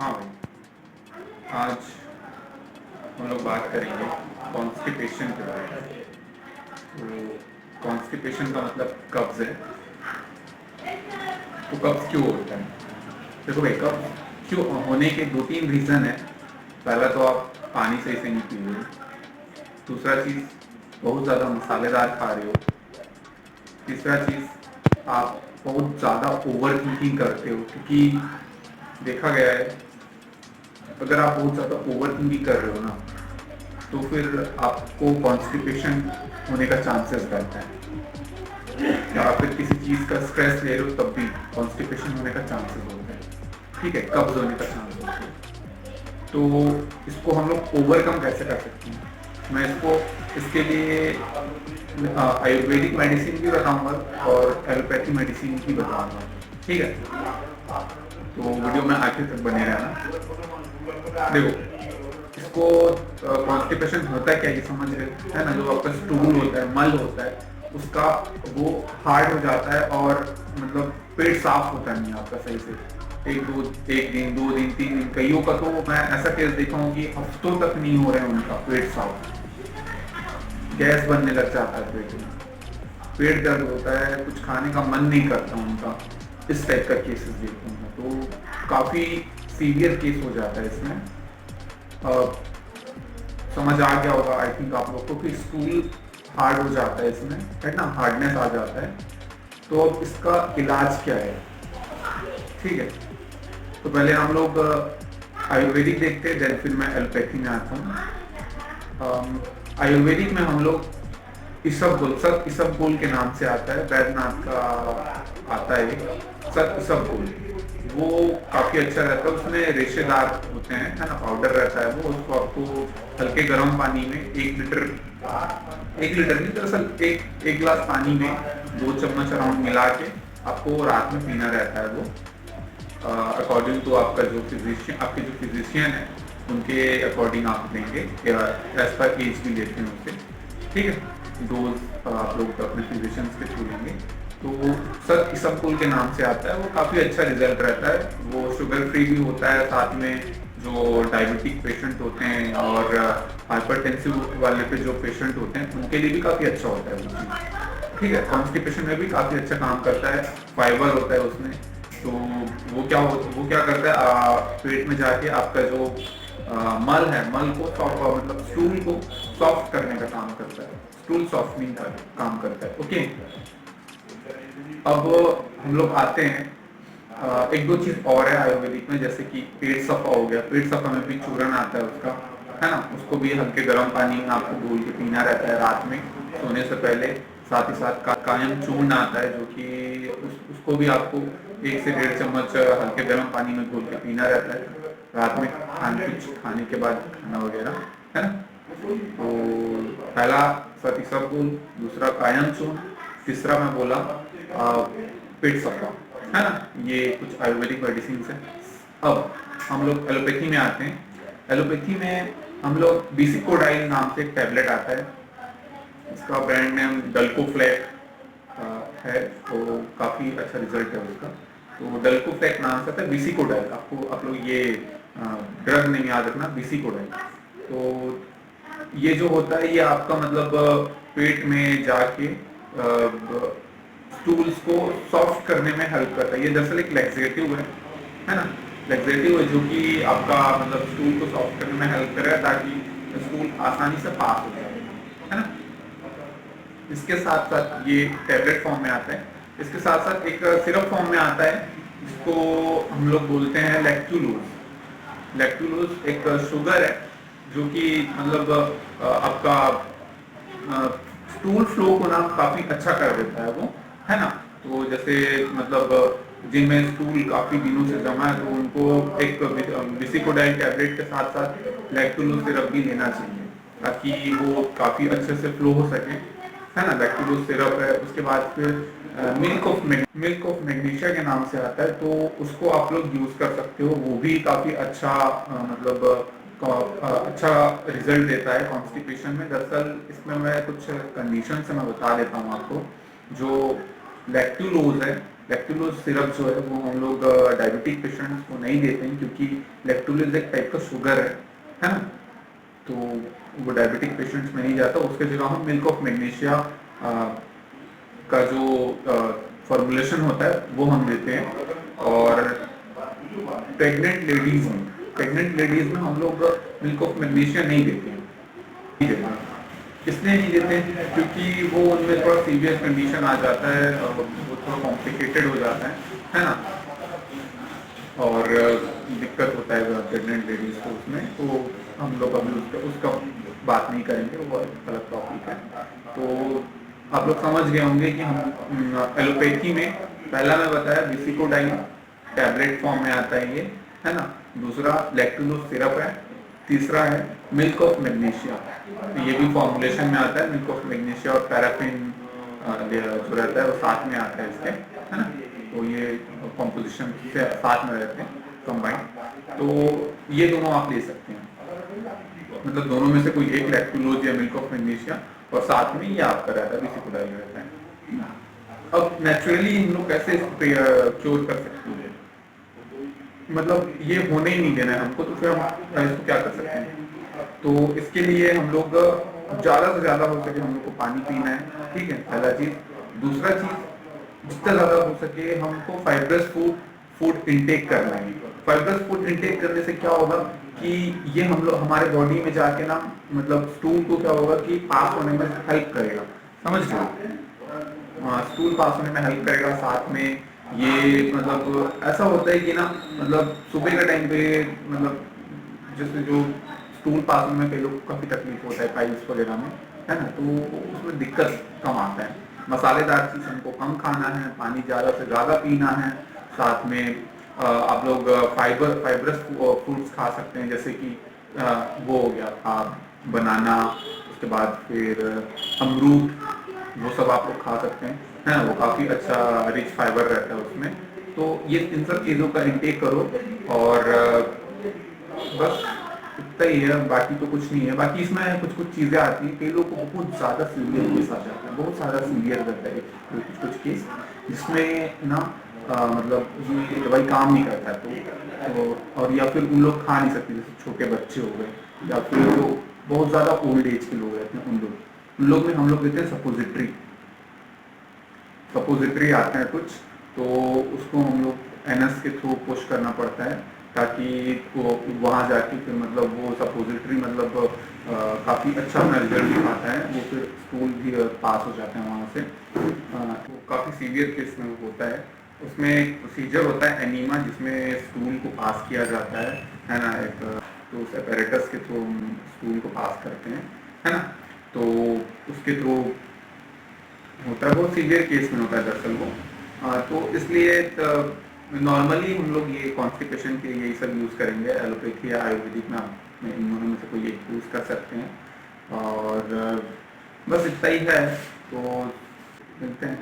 हाँ भाई, आज हम लोग बात करेंगे कॉन्स्टिपेशन के बारे में। तो कॉन्स्टिपेशन का मतलब कब्ज है। तो कब्ज क्यों होता है? देखो भाई, कब्ज क्यों होने के दो तीन रीज़न है। पहला तो आप पानी सही से नहीं पी रहे हो। दूसरा चीज़, बहुत ज़्यादा मसालेदार खा रहे हो। तीसरा चीज़, आप बहुत ज़्यादा ओवर थिंकिंग करते हो, क्योंकि देखा गया है अगर आप बहुत ज़्यादा ओवर थिंकिंग कर रहे हो ना, तो फिर आपको कॉन्स्टिपेशन होने का चांसेस रहता है। या आप फिर किसी चीज़ का स्ट्रेस ले रहे हो तब भी कॉन्स्टिपेशन होने का चांसेस होता है। ठीक है, कब्ज होने का चांस होता है। तो इसको हम लोग ओवरकम कैसे कर सकते हैं? मैं इसको इसके लिए आयुर्वेदिक मेडिसिन भी बताऊंगा और एलोपैथी मेडिसिन भी बताऊंगा। ठीक है, तो वीडियो में आखिर तक बने रहना। देखो, इसको कॉन्स्टिपेशन होता है क्या, ये समझ रहे है ना? जो आपका स्टूल होता है, मल होता है, उसका वो हार्ड हो जाता है और मतलब पेट साफ होता नहीं है आपका सही से। एक दिन, 2 दिन, 3 दिन, कईयों का तो मैं ऐसा केस देखा हूँ कि हफ्तों तक नहीं हो रहे हैं उनका पेट साफ। गैस बनने लग जाता है पेट में, पेट दर्द होता है, कुछ खाने का मन नहीं करता उनका। इस टाइप का केसेस देखता हूँ मैं, तो काफ़ी सीवियर केस हो जाता है इसमें। समझ आ गया होगा आई थिंक आप लोग को कि स्टूल हार्ड हो जाता है इसमें, है ना? हार्डनेस आ जाता है। तो अब इसका इलाज क्या है? ठीक है, तो पहले हम लोग आयुर्वेदिक देखते हैं, देन फिर मैं एलोपैथी में आता हूँ। आयुर्वेदिक में हम लोग इसबगोल, सत इसबगोल के नाम से आता है, वैद्यनाथ का आता है सत इसबगोल। वो काफ़ी अच्छा रहता है, उसमें रेशेदार होते हैं, है ना? पाउडर रहता है वो। उसको आपको हल्के गर्म पानी में 1 लीटर, 1 लीटर नहीं, दरअसल एक गिलास पानी में 2 चम्मच अराउंड मिला के आपको रात में पीना रहता है वो। अकॉर्डिंग टू आपका जो फिजिशियन, आपके जो फिजिशियन है उनके अकॉर्डिंग आप देंगे, एज पर एज भी लेते हैं उससे। ठीक है, डोज आप लोग अपने फिजिशियंस के थ्रू लेंगे। तो वो सर इसबगोल के नाम से आता है, वो काफ़ी अच्छा रिजल्ट रहता है। वो शुगर फ्री भी होता है, साथ में जो डायबिटिक पेशेंट होते हैं और हाइपरटेंसिव वाले पे जो पेशेंट होते हैं उनके लिए भी काफ़ी अच्छा होता है वो चीज़। ठीक है, कॉन्स्टिपेशन में भी काफ़ी अच्छा काम करता है। फाइबर होता है उसमें, तो वो क्या करता है, पेट में जाके आपका जो मल है, मल को सॉफ्ट, मतलब स्टूल को सॉफ्ट करने का काम करता है। स्टूल सॉफ्टनिंग का काम करता है। ओके, अब हम लोग आते हैं, एक दो चीज और है आयुर्वेदिक में, जैसे कि पेट सफा हो गया। पेट सफा में भी चूर्ण आता है उसका, है ना? उसको भी हल्के गर्म पानी में आपको घोल के पीना रहता है रात में सोने से पहले। साथ ही साथ कायम चूर्ण आता है, जो कि उसको भी आपको 1 से 1.5 चम्मच हल्के गर्म पानी में घोल के पीना रहता है रात में, खाने के बाद, खाना वगैरह, है ना? तो पहला सती सबूल, दूसरा कायम चूर्ण, तीसरा मैं बोला पेट सफा, है ना? ये कुछ आयुर्वेदिक मेडिसिन है। अब हम लोग एलोपैथी में आते हैं। एलोपैथी में हम लोग बीसिकोडाइन नाम से एक टैबलेट आता है, इसका ब्रांड नेम डल्कोफ्लैक है, तो काफ़ी अच्छा रिजल्ट है उसका। तो डल्कोफ्लैक नाम से आता है, बीसिकोडाइन। आपको आप लोग ये ड्रग नेम याद रखना, बीसिकोडाइन। तो ये जो होता है, ये आपका मतलब पेट में जाके स्टूल्स को सॉफ्ट करने में हेल्प करता है। ये दरअसल एक लैक्सेटिव है ना? लैक्सेटिव है जो कि आपका मतलब स्टूल को सॉफ्ट करने में हेल्प कर रहा है, ताकि स्टूल आसानी से पास हो जाए, है ना? इसके साथ साथ ये टैबलेट फॉर्म में आता है। इसके साथ साथ एक सिरप फॉर्म में आता है, जिसको हम लोग बोलते हैं लैक्टुलोज। लैक्टुलोज एक शुगर है जो कि मतलब आपका स्टूल फ्लो को ना काफी अच्छा कर देता है वो, है ना? तो जैसे मतलब जिनमें स्टूल काफी दिनों से जमा है, तो उनको एक बिसिकोडाइन टैबलेट के साथ साथ लैक्टुलोज सिरप भी लेना चाहिए, ताकि वो काफी अच्छे से फ्लो हो सके, है ना? लैक्टुलोज सिरप है। उसके बाद फिर मिल्क ऑफ मैग्नीशिया के नाम से आता है, तो उसको आप लोग यूज कर सकते हो। वो भी काफी अच्छा मतलब अच्छा रिजल्ट देता है कॉन्स्टिपेशन में। दरअसल इसमें मैं कुछ कंडीशन से मैं बता देता हूँ आपको। जो लैक्टुलोज है, लैक्टुलोज सिरप जो है वो हम लोग डायबिटिक पेशेंट्स को नहीं देते हैं, क्योंकि लैक्टुलोज एक टाइप का शुगर है ना, तो वो डायबिटिक पेशेंट्स में नहीं जाता। उसके जगह हम मिल्क ऑफ मैग्नीशिया का जो फॉर्मुलेशन होता है वो हम देते हैं। और प्रेग्नेंट लेडीज में हम लोग मिल्क ऑफ मैग्नीशिया नहीं देते हैं, इसलिए नहीं देते हैं क्योंकि वो उनमें थोड़ा सीवियर कंडीशन आ जाता है, वो थोड़ा कॉम्प्लिकेटेड हो जाता है ना, और दिक्कत होता है प्रेग्नेंट लेडीज को उसमें। तो हम लोग अभी उसका बात नहीं करेंगे, वो अलग टॉपिक है। तो आप लोग समझ गए होंगे कि हम एलोपैथी में पहला मैं बताया विसिकोडाइन टैबलेट फॉर्म में आता है ये, है ना। दूसरा लैक्टुलोज सिरप है। तीसरा है मिल्क ऑफ मैग्नीशिया, तो ये भी फॉर्मुलेशन में आता है। मिल्क ऑफ मैग्नीशिया और पैराफिन जो रहता है वो साथ में आता है इसके, है ना। तो ये कॉम्पोजिशन से साथ में रहते हैं कंबाइंड। तो ये दोनों आप ले सकते हैं, मतलब दोनों में से कोई एक लैक्टुलोज या मिल्क ऑफ मैग्नीशिया, और साथ में ये आपका रहता है विसिकोडाइन रहता है। अब नेचुरली हम लोग कैसे क्योर कर सकते हैं, मतलब ये होने ही नहीं देना है हमको, तो फिर हम इसको क्या कर सकते हैं। तो इसके लिए हम लोग ज़्यादा से ज़्यादा हो सके हम लोग को पानी पीना है, ठीक है, पहला चीज़। दूसरा चीज़ जितना ज़्यादा हो सके हमको फाइब्रस फूड इंटेक करना है। फाइब्रस फूड इंटेक करने से क्या होगा कि ये हम लोग हमारे बॉडी में जाके ना, मतलब स्टूल को क्या होगा कि पास होने में हेल्प करेगा, समझ रहे हो। स्टूल पास होने में हेल्प करेगा। साथ में ये मतलब ऐसा होता है कि ना, मतलब सुबह के टाइम पे मतलब जैसे जो स्टूल पास होने में कई लोग को काफ़ी तकलीफ होता है पाइल्स वगैरह में, है ना, तो उसमें दिक्कत कम आता है। मसालेदार चीज़ हमको कम खाना है, पानी ज़्यादा से ज़्यादा पीना है। साथ में आप लोग फाइबरस फ्रूट्स खा सकते हैं, जैसे कि वो हो गया था बनाना, उसके बाद फिर अमरूद, वो सब आप लोग खा सकते हैं, है ना। वो काफ़ी अच्छा रिच फाइबर रहता है उसमें। तो ये इन सब चीज़ों का इंटेक करो, और बस इतना ही है, बाकी तो कुछ नहीं है। बाकी इसमें कुछ कुछ चीज़ें आती हैं, कई लोग को बहुत ज़्यादा सीवियर केस आ जाता है, बहुत ज़्यादा सीवियर रहता है कुछ कुछ केस, जिसमें ना मतलब ये दवाई काम नहीं करता है। तो और या फिर उन लोग खा नहीं सकते, जैसे छोटे बच्चे हो गए, या फिर जो बहुत ज़्यादा ओल्ड एज के लोग रहते हैं, उन लोग में हम लोग देते हैं सपोजिटरी आते हैं कुछ, तो उसको हम लोग एनएस के थ्रू पुश करना पड़ता है, ताकि वो वहाँ जाके फिर मतलब वो सपोजिटरी मतलब काफ़ी अच्छा अपना रिजल्ट दिखाता है, वो फिर स्कूल भी पास हो जाते हैं वहाँ से। वो काफ़ी सीवियर केस में होता है। उसमें एक प्रोसीजर होता है एनीमा, जिसमें स्टूल को पास किया जाता है ना, एक तो उस एपेरेटस के थ्रू हम स्टूल को पास करते हैं, है ना। तो उसके थ्रू होता है, बहुत सीवियर केस में होता है दरअसल वो। तो इसलिए नॉर्मली हम लोग ये कॉन्स्टिपेशन के यही सब यूज़ करेंगे, एलोपैथी या आयुर्वेदिक में आप इन दोनों में से कोई एक यूज़ कर सकते हैं। और बस इतना ही है, तो मिलते हैं।